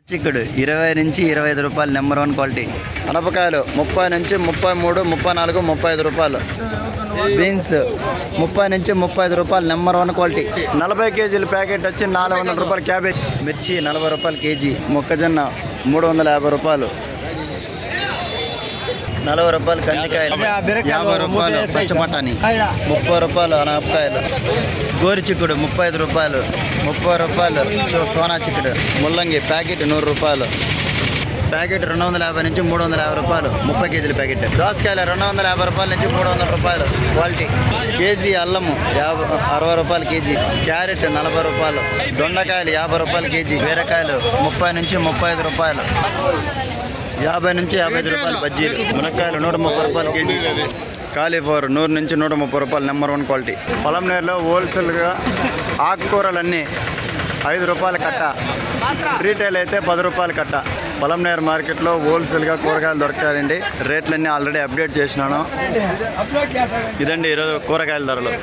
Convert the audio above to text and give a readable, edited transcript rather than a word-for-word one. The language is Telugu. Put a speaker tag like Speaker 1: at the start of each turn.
Speaker 1: చిక్కుడు 20 నుంచి 25 రూపాయలు నెంబర్ 1 క్వాలిటీ.
Speaker 2: అనపకాయలు 30 నుంచి 33, 34, 35 రూపాయలు.
Speaker 1: బీన్స్ 30 నుంచి 35 రూపాయలు నెంబర్ 1 క్వాలిటీ.
Speaker 2: 40 కేజీల ప్యాకెట్ వచ్చి 400 రూపాయలు క్యాబేజ్.
Speaker 1: మిర్చి 40 రూపాయలు కేజీ.
Speaker 2: మొక్కజొన్న 350 రూపాయలు.
Speaker 1: 40 రూపాయలు కందికాయలు. 50 రూపాయలు పచ్చబటాని. 30 రూపాయలు అనపకాయలు. గోరి చిక్కుడు 35 రూపాయలు. 30 రూపాయలు సోనా చిక్కుడు. ముల్లంగి ప్యాకెట్ 100 రూపాయలు. ప్యాకెట్ 250 నుంచి 350 రూపాయలు. 30 కేజీల ప్యాకెట్. దోసకాయలు 250 రూపాయల నుంచి 300 రూపాయలు క్వాలిటీ. కేజీ అల్లము 60 రూపాయలు కేజీ. క్యారెట్ 40 రూపాయలు. దొండకాయలు 50 రూపాయలు కేజీ. బీరకాయలు 30 నుంచి 35 రూపాయలు. 50 నుంచి 55 రూపాయలు బజ్జీలు. మునక్కాయలు 130 రూపాయలు కేజీ. కాలీఫ్లవర్ 100 నుంచి 130 రూపాయలు నెంబర్ 1 క్వాలిటీ. పొలంనేరులో హోల్సేల్గా ఆకుకూరలన్నీ 5 రూపాయల కట్ట. రీటైల్ అయితే 10 రూపాయల కట్ట. పొలంనేరు మార్కెట్లో హోల్సేల్గా కూరగాయలు దొరకాయండి. రేట్లన్నీ ఆల్రెడీ అప్డేట్ చేసినాను. ఇదండి ఈరోజు కూరగాయల ధరలు.